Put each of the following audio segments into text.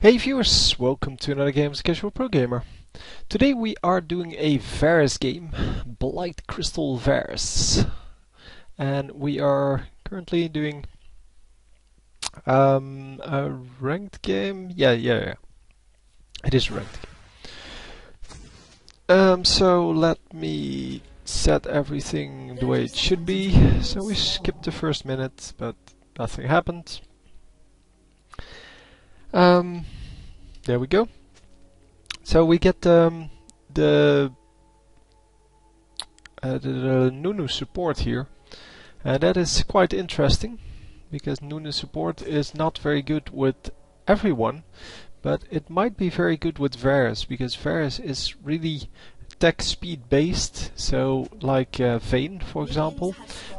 Hey viewers, welcome to another game as a Casual Pro Gamer. Today we are doing a Varus game, Blight Crystal Varus. And we are currently doing a ranked game. Yeah. It is a ranked game. So let me set everything the way it should be. So we skipped the first minute, but nothing happened. There we go. So we get the Nunu support here, and that is quite interesting because Nunu support is not very good with everyone, but it might be very good with Varus because Varus is really attack speed based. So like Vayne, for example,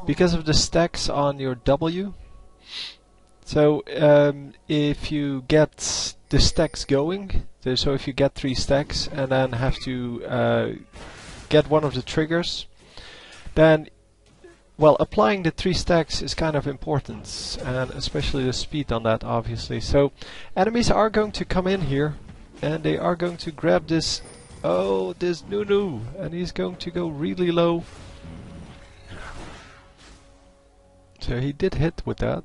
because of the stacks on your W. So if you get the stacks going, so if you get 3 stacks and then have to get one of the triggers, then, well, applying the 3 stacks is kind of important, and especially the speed on that, obviously. So enemies are going to come in here, and they are going to grab this, this Nunu, and he's going to go really low. So he did hit with that.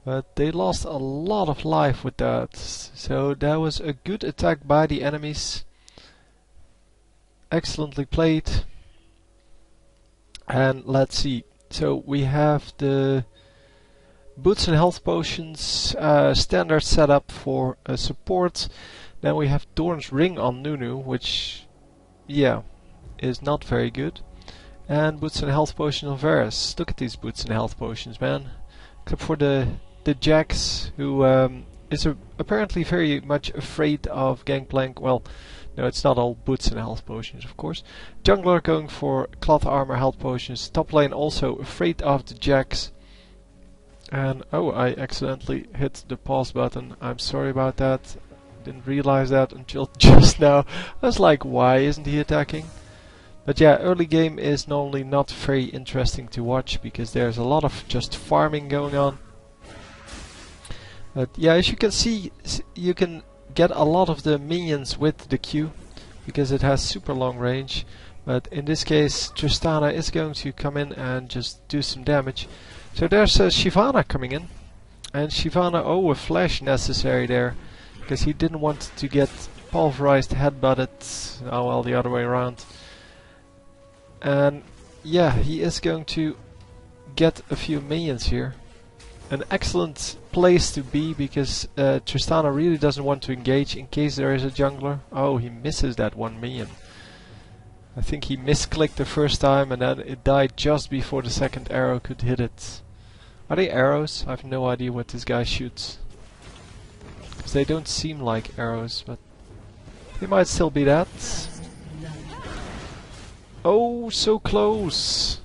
But they lost a lot of life with that. So that was a good attack by the enemies. Excellently played. And let's see. So we have the boots and health potions standard setup for support. Then we have Dorn's Ring on Nunu, which, yeah, is not very good. And boots and health potions on Varus. Look at these boots and health potions, man. Except for the Jax, who is apparently very much afraid of Gangplank. Well, no, it's not all boots and health potions, of course. Jungler going for cloth armor, health potions. Top lane also afraid of the Jax. And I accidentally hit the pause button. I'm sorry about that. Didn't realize that until just now. I was like, why isn't he attacking? But yeah, early game is normally not very interesting to watch because there's a lot of just farming going on. But yeah, as you can see, you can get a lot of the minions with the Q because it has super long range. But in this case, Tristana is going to come in and just do some damage. So there's Shyvana coming in, and Shyvana, a flash necessary there because he didn't want to get pulverized, headbutted. Oh well, the other way around. And yeah, he is going to get a few minions here. An excellent place to be because Tristana really doesn't want to engage in case there is a jungler. Oh, he misses that one minion. I think he misclicked the first time and then it died just before the second arrow could hit it. Are they arrows? I have no idea what this guy shoots. Because they don't seem like arrows, but they might still be that. Oh, so close!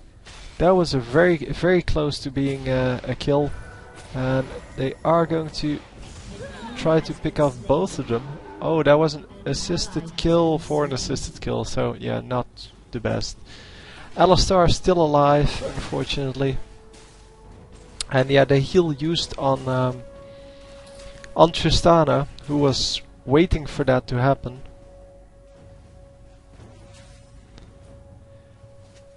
That was a very close to being a kill. And they are going to try to pick off both of them. Oh, that was an assisted kill for an assisted kill, so yeah, not the best. Alistar still alive, unfortunately. And yeah, the heal used on Tristana, who was waiting for that to happen.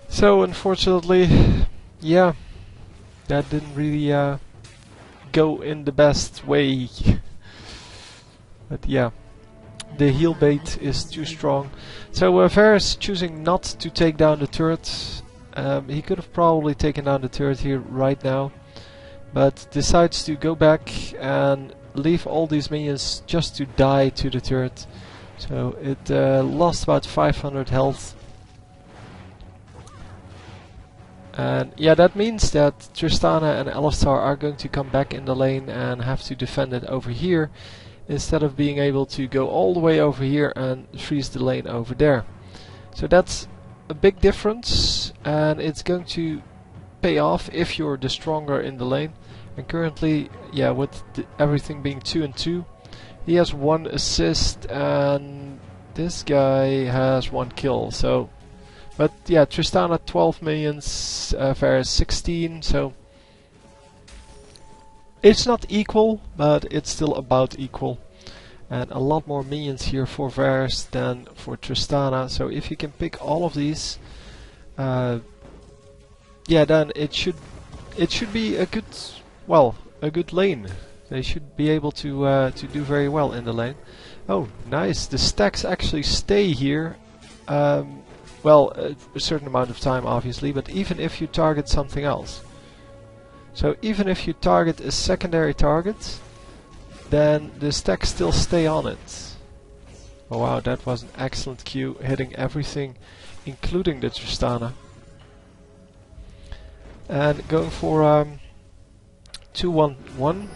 So unfortunately, yeah, that didn't really go in the best way. But yeah, the heal bait is too strong. So Varus choosing not to take down the turret. He could have probably taken down the turret here right now, but decides to go back and leave all these minions just to die to the turret. So it lost about 500 health. And yeah, that means that Tristana and Alistar are going to come back in the lane and have to defend it over here instead of being able to go all the way over here and freeze the lane over there. So that's a big difference, and it's going to pay off if you're the stronger in the lane. And currently, yeah, with everything being 2 and 2, he has 1 assist and this guy has 1 kill. So. But yeah, Tristana 12 minions, Varus 16, so It's not equal, but it's still about equal. And a lot more minions here for Varus than for Tristana. So if you can pick all of these, yeah, then it should be a good, well, a good lane. They should be able to do very well in the lane. Oh, nice! The stacks actually stay here. Well, a certain amount of time, obviously, but even if you target something else. So even if you target a secondary target, then the stacks still stay on it. Oh wow, that was an excellent Q, hitting everything, including the Tristana. And going for 2-1-1.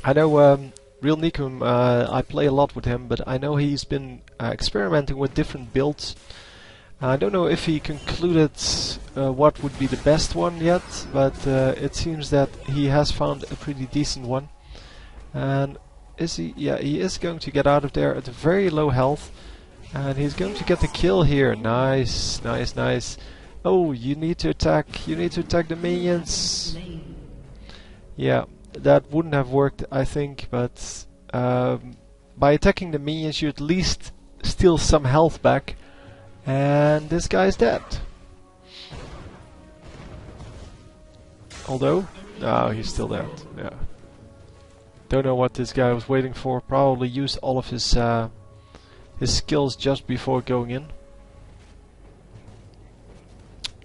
I know Real Nikum, I play a lot with him, but I know he's been experimenting with different builds. I don't know if he concluded what would be the best one yet, but it seems that he has found a pretty decent one. And is he? Yeah, he is going to get out of there at a very low health, and he's going to get the kill here. Nice, nice, nice. Oh, you need to attack. You need to attack the minions. Yeah, that wouldn't have worked, I think, but by attacking the minions, you at least steal some health back. And this guy's dead. Although, no, he's still dead. Yeah. Don't know what this guy was waiting for. Probably used all of his skills just before going in.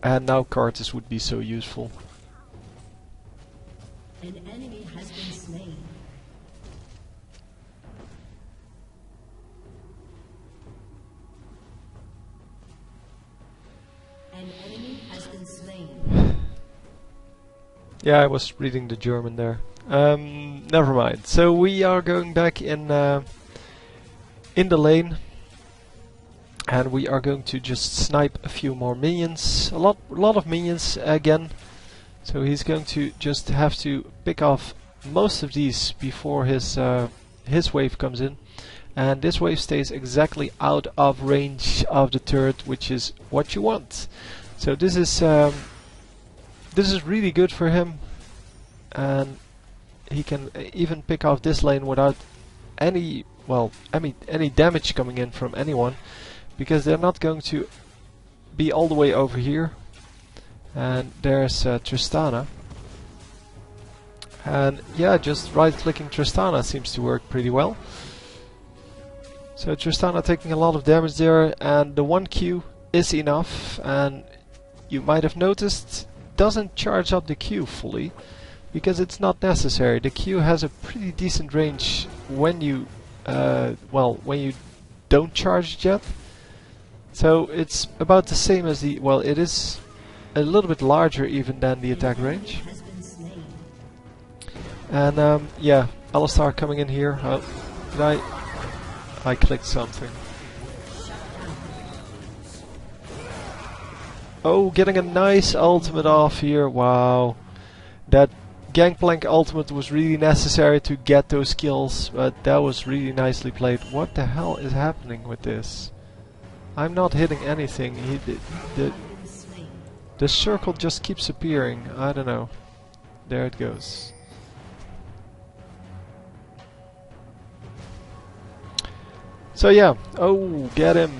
And now Cartus would be so useful. An enemy has been slain. An enemy has been slain. Yeah, I was reading the German there. Never mind. So we are going back in the lane, and we are going to just snipe a few more minions. A lot of minions again. So he's going to just have to pick off most of these before his wave comes in, and this wave stays exactly out of range of the turret, which is what you want. So this is really good for him, and he can even pick off this lane without any damage coming in from anyone, because they're not going to be all the way over here. And there's Tristana. And yeah, just right-clicking Tristana seems to work pretty well. So Tristana taking a lot of damage there, and the 1Q is enough. And you might have noticed, doesn't charge up the Q fully, because it's not necessary. The Q has a pretty decent range when you, when you don't charge it yet. So it's about the same as the, well, it is a little bit larger even than the attack range. And yeah, Alistar coming in here. Did I clicked something. Oh, getting a nice ultimate off here. Wow. That Gangplank ultimate was really necessary to get those kills, but that was really nicely played. What the hell is happening with this? I'm not hitting anything. The circle just keeps appearing. I don't know. There it goes. So yeah. Oh, get him.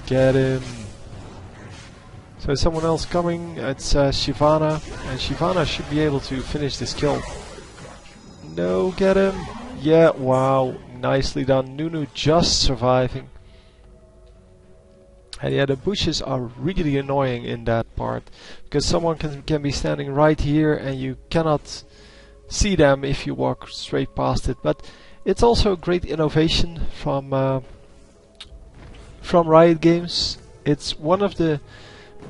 Get him. So someone else coming. It's Shyvana. And Shyvana should be able to finish this kill. No, get him. Yeah, wow. Nicely done. Nunu just surviving. And yeah, the bushes are really annoying in that part, because someone can be standing right here and you cannot see them if you walk straight past it. But it's also a great innovation from Riot Games. It's one of the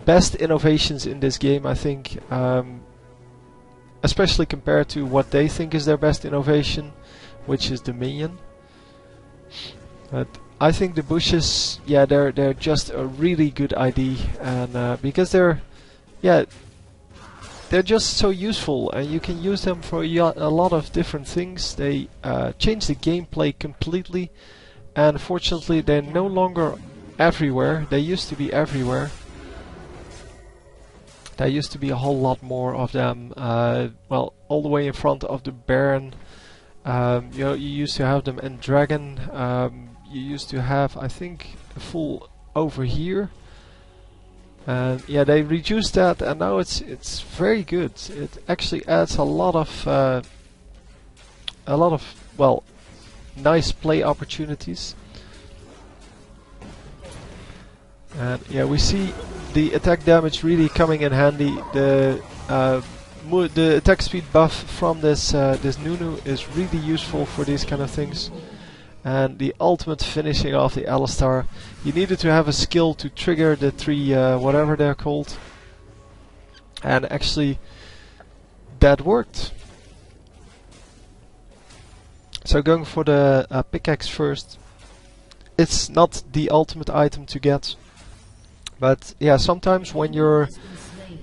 best innovations in this game, I think, especially compared to what they think is their best innovation, which is the minion. But I think the bushes, yeah, they're just a really good idea, and because they're just so useful, and you can use them for a lot of different things. They change the gameplay completely, and fortunately they're no longer everywhere. They used to be everywhere, There used to be a whole lot more of them. Well, all the way in front of the Baron. You know, you used to have them in Dragon. You used to have, I think, a full over here. And yeah, they reduced that, and now it's very good. It actually adds a lot of well, nice play opportunities. And yeah, we see the attack damage really coming in handy. The attack speed buff from this this Nunu is really useful for these kind of things. And the ultimate finishing off the Alistar. You needed to have a skill to trigger the 3 whatever they're called. And actually that worked. So going for the pickaxe first. It's not the ultimate item to get. But yeah, sometimes when you're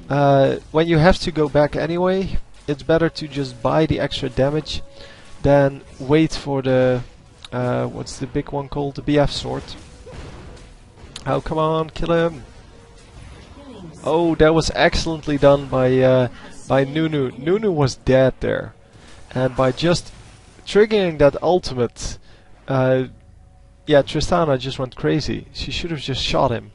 when you have to go back anyway, it's better to just buy the extra damage than wait for the what's the big one called? The BF sword. Oh, come on, kill him! Oh, that was excellently done by Nunu. Nunu was dead there, and by just triggering that ultimate, yeah, Tristana just went crazy. She should have just shot him.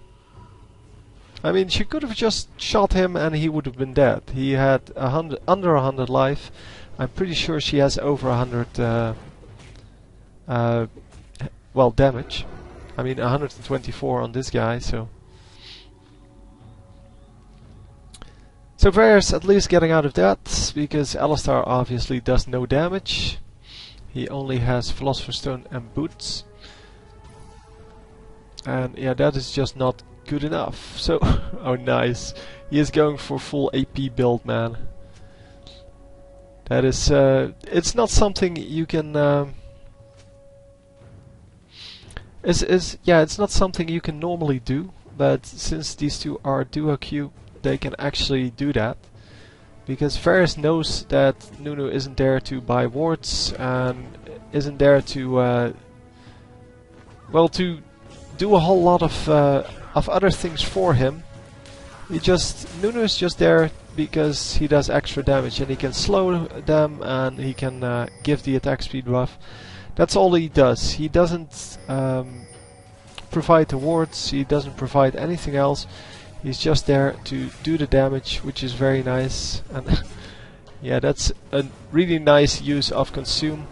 I mean, she could have just shot him and he would have been dead. He had under 100 life. I'm pretty sure she has over 100 well, damage. I mean 124 on this guy, so Varus at least getting out of that, because Alistar obviously does no damage. He only has Philosopher's Stone and boots. And yeah, that is just not good enough. So, oh nice. He is going for full AP build, man. That is, it's not something you can, yeah, it's not something you can normally do, but since these two are duo queue, they can actually do that. Because Varus knows that Nunu isn't there to buy wards and isn't there to, well, to do a whole lot of other things for him. Nunu is just there because he does extra damage and he can slow them and he can give the attack speed buff. That's all he does. He doesn't provide the wards, he doesn't provide anything else. He's just there to do the damage, which is very nice. And yeah, that's a really nice use of Consume.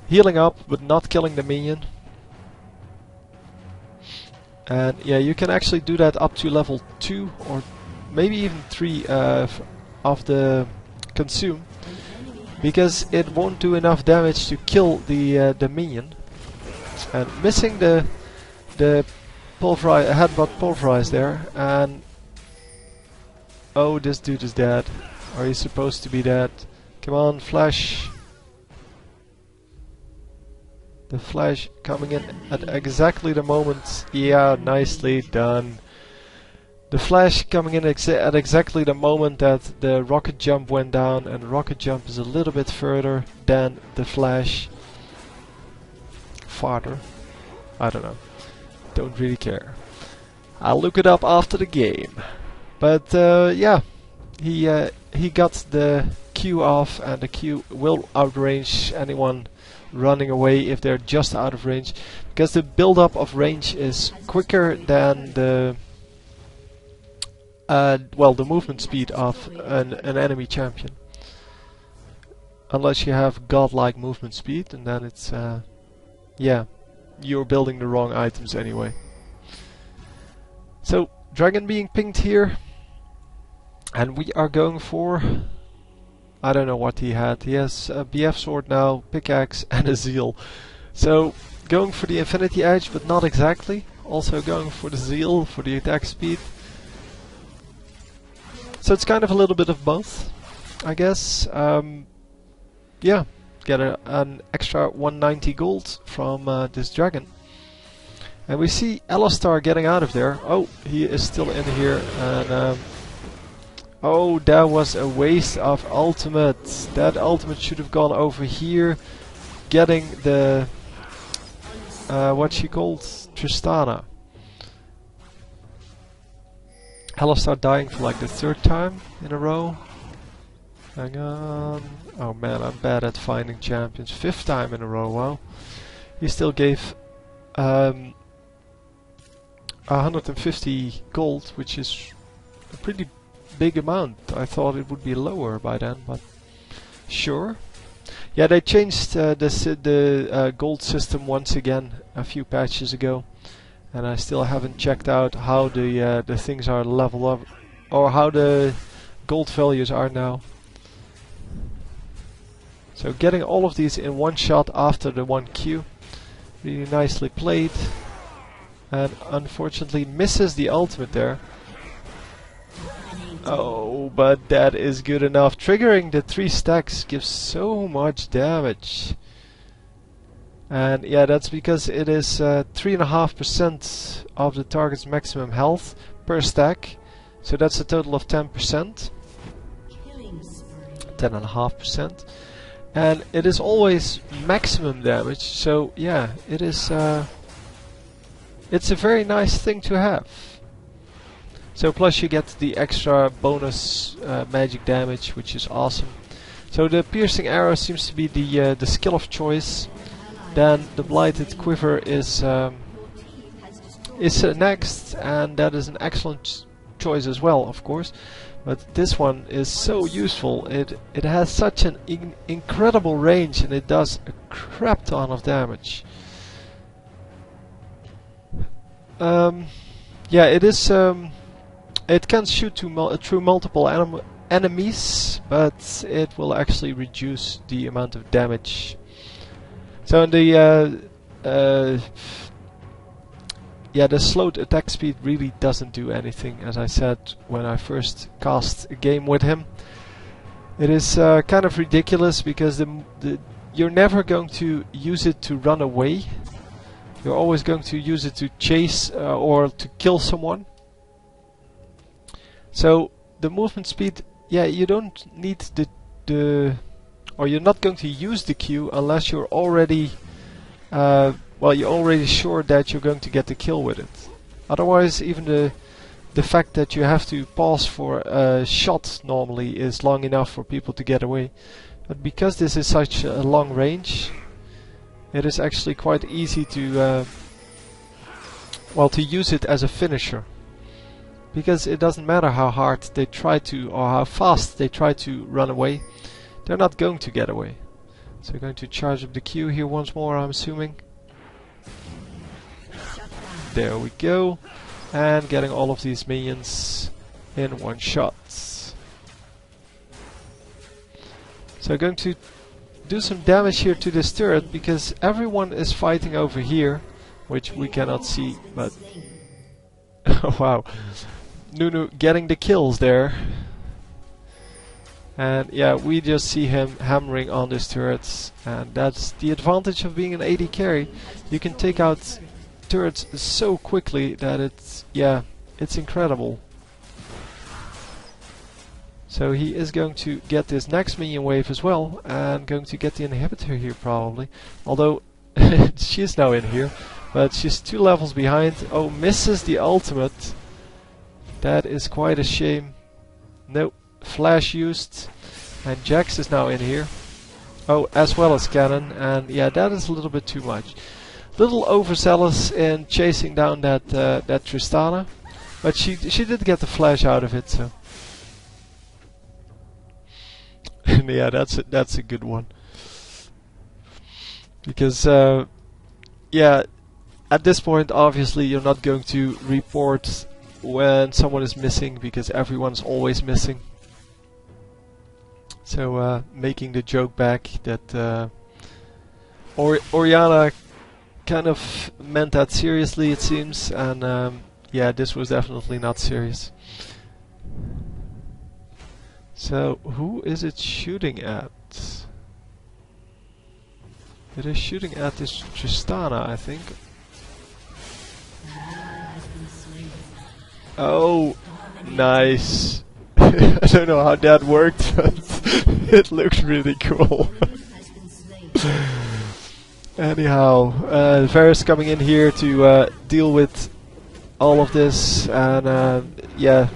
Healing up, but not killing the minion. And yeah, you can actually do that up to level 2 or maybe even 3 of the Consume. Because it won't do enough damage to kill the minion. And missing the headbutt pulverize there, and oh, this dude is dead. Are you supposed to be dead? Come on, flash. The flash coming in at exactly the moment. Yeah, nicely done. The flash coming in at exactly the moment that the rocket jump went down, and the rocket jump is a little bit further than the flash. Farther. I don't know. Don't really care. I'll look it up after the game. But yeah, he got the Q off, and the Q will outrange anyone running away if they're just out of range, because the build-up of range is quicker than the well, the movement speed of an enemy champion. Unless you have godlike movement speed, and then it's yeah, you're building the wrong items anyway. So, dragon being pinged here, and we are going for, I don't know what he had. He has a BF sword now, pickaxe, and a zeal. So, going for the infinity edge, but not exactly. Also going for the zeal for the attack speed. So it's kind of a little bit of both, I guess. Yeah, get an extra 190 gold from this dragon. And we see Alistar getting out of there. Oh, he is still in here. And oh, that was a waste of ultimate. That ultimate should have gone over here, getting the what she called Tristana. Alistar dying for like the 3rd time in a row. Hang on. Oh man, I'm bad at finding champions. 5th time in a row, wow. He still gave 150 gold, which is a pretty big amount. I thought it would be lower by then, but sure. Yeah, they changed the gold system once again a few patches ago, and I still haven't checked out how the things are leveled up, or how the gold values are now. So getting all of these in one shot after the 1Q, really nicely played, and unfortunately misses the ultimate there. Oh, but that is good enough. Triggering the 3 stacks gives so much damage. And yeah, that's because it is 3.5% of the target's maximum health per stack. So that's a total of 10%. 10.5%. And it is always maximum damage. So yeah, it is it's a very nice thing to have. So plus you get the extra bonus magic damage, which is awesome. So the piercing arrow seems to be the skill of choice. Then the blighted quiver is next, and that is an excellent choice as well, of course. But this one is so useful. It has such an incredible range, and it does a crap ton of damage. Yeah, it is. It can shoot through multiple enemies, but it will actually reduce the amount of damage. So in the yeah, the slowed attack speed really doesn't do anything, as I said when I first cast a game with him. It is kind of ridiculous because you're never going to use it to run away. You're always going to use it to chase or to kill someone. So the movement speed, yeah, you don't need or you're not going to use the Q unless you're already, well, you're already sure that you're going to get the kill with it. Otherwise, even the fact that you have to pause for a shot normally is long enough for people to get away. But because this is such a long range, it is actually quite easy to, well, to use it as a finisher. Because it doesn't matter how hard they try to, or how fast they try to run away, they're not going to get away. So we're going to charge up the Q here once more, I'm assuming. There we go. And getting all of these minions in one shot. So I'm going to do some damage here to this turret, because everyone is fighting over here, which we cannot see, but wow. Nunu getting the kills there. And yeah, we just see him hammering on these turrets, and that's the advantage of being an AD carry. You can take out turrets so quickly that it's, yeah, it's incredible. So he is going to get this next minion wave as well, and going to get the inhibitor here probably. Although she is now in here, but she's 2 levels behind. Oh, misses the ultimate. That is quite a shame. Nope, flash used, and Jax is now in here. Oh, as well as Cannon, and yeah, that is a little bit too much. Little overzealous in chasing down that that Tristana, but she did get the flash out of it, so. And yeah, that's a good one. Because yeah, at this point, obviously, you're not going to report when someone is missing, because everyone's always missing. So making the joke back that Oriana kind of meant that seriously, it seems, and yeah, this was definitely not serious. So who is it shooting at? It is shooting at this Tristana, I think. Oh, nice. I don't know how that worked, but it looks really cool. Anyhow, Varus coming in here to deal with all of this, and yeah,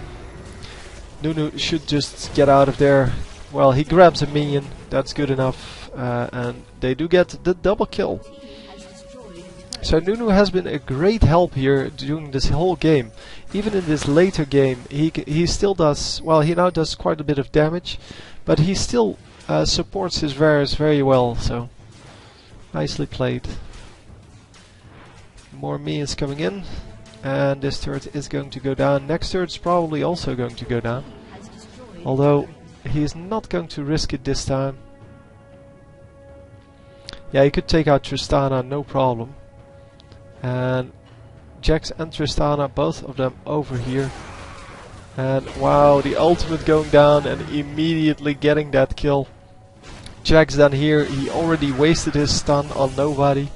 Nunu should just get out of there. Well, he grabs a minion, that's good enough, and they do get the double kill. So Nunu has been a great help here during this whole game. Even in this later game, he still does, well, he now does quite a bit of damage, but he still supports his Varus very well, so nicely played. More minions coming in, and this turret is going to go down. Next turret's probably also going to go down, although he's not going to risk it this time. Yeah, he could take out Tristana, no problem. And Jax and Tristana, both of them over here. And wow, the ultimate going down and immediately getting that kill. Jax then here, he already wasted his stun on nobody.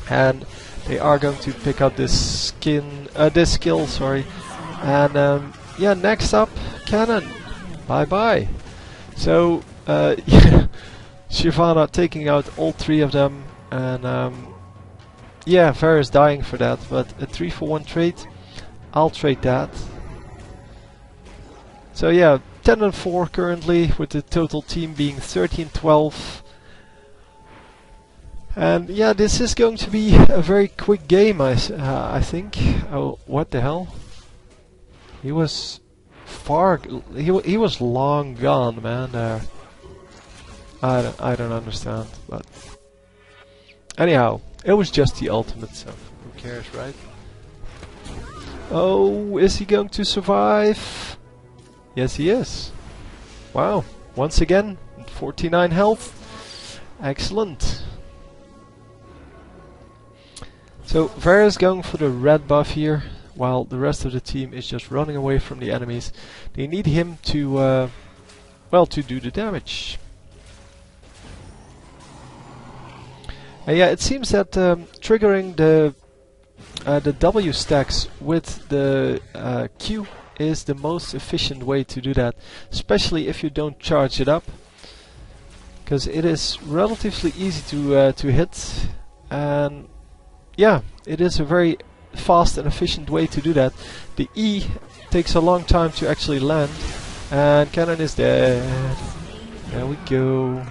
And they are going to pick up this skill, sorry. And yeah, next up, Cannon. Bye bye. So, yeah, Shyvana taking out all three of them. And yeah, Varus dying for that, but a 3-for-1 trade, I'll trade that. So yeah, 10 and 4 currently, with the total team being 13-12. And yeah, this is going to be a very quick game, I think. Oh, what the hell? He was far, he was long gone, man. I don't understand, but anyhow. It was just the ultimate, so who cares, right? Oh, is he going to survive? Yes, he is. Wow, once again, 49 health. Excellent. So, Varus going for the red buff here, while the rest of the team is just running away from the enemies. They need him to, well, to do the damage. Yeah, it seems that triggering the W stacks with the Q is the most efficient way to do that, especially if you don't charge it up, because it is relatively easy to hit, and yeah, it is a very fast and efficient way to do that. The E takes a long time to actually land, and Cannon is dead. There we go.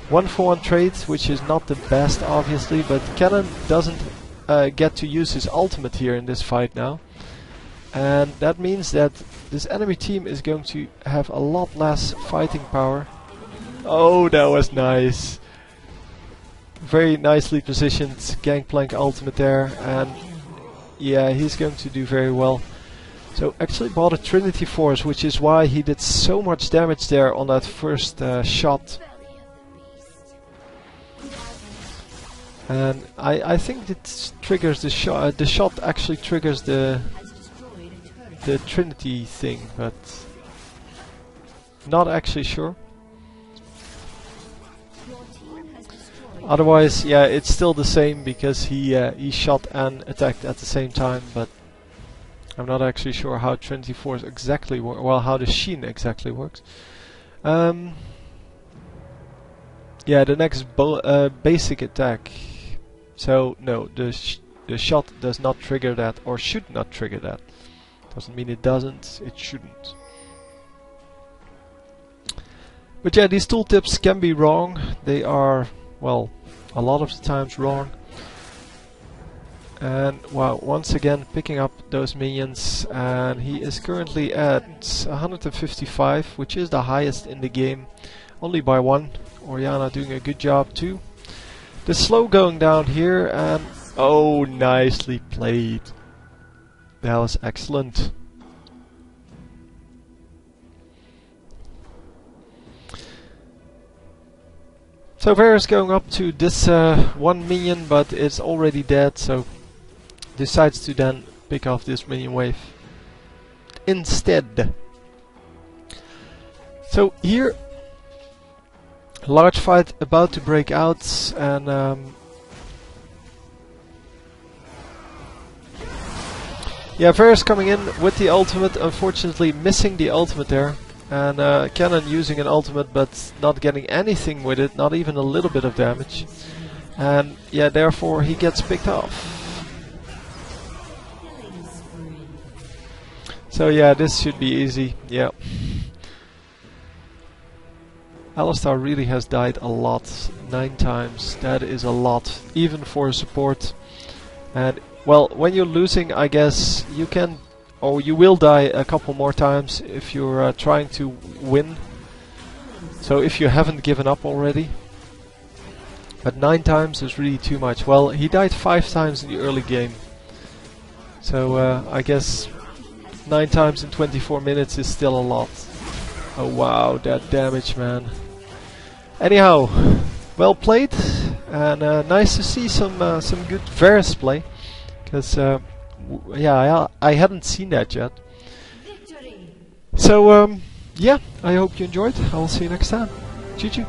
1-for-1 trade, which is not the best obviously, but Cannon doesn't get to use his ultimate here in this fight now. And that means that this enemy team is going to have a lot less fighting power. Oh, that was nice. Very nicely positioned Gangplank ultimate there, and yeah, he's going to do very well. So actually bought a Trinity Force, which is why he did so much damage there on that first shot. And I think it triggers the shot. The shot actually triggers the Trinity thing, but not actually sure. Otherwise, yeah, it's still the same because he shot and attacked at the same time. But I'm not actually sure how Trinity Force exactly works. Well, how the Sheen exactly works. Yeah, the next basic attack. So no, the shot does not trigger that, or should not trigger that. Doesn't mean it doesn't, it shouldn't. But yeah, these tooltips can be wrong. They are, well, a lot of the times wrong. And wow, once again picking up those minions, and he is currently at 155, which is the highest in the game, only by one. Oriana doing a good job too. The slow going down here, and oh, nicely played. That was excellent. So Varus going up to this one minion, but it's already dead, so decides to then pick off this minion wave instead. So here, large fight about to break out, and yeah, Varus coming in with the ultimate, unfortunately missing the ultimate there, and Cannon using an ultimate but not getting anything with it, not even a little bit of damage, and yeah, therefore he gets picked off. So yeah, this should be easy. Yeah. Alistar really has died a lot. 9 times. That is a lot. Even for a support. And, well, when you're losing, I guess you can... or you will die a couple more times if you're trying to win. So if you haven't given up already. But 9 times is really too much. Well, he died 5 times in the early game. So I guess 9 times in 24 minutes is still a lot. Oh wow, that damage, man. Anyhow, well played, and nice to see some good Varus play, because yeah, I hadn't seen that yet. So yeah, I hope you enjoyed. I will see you next time. GG.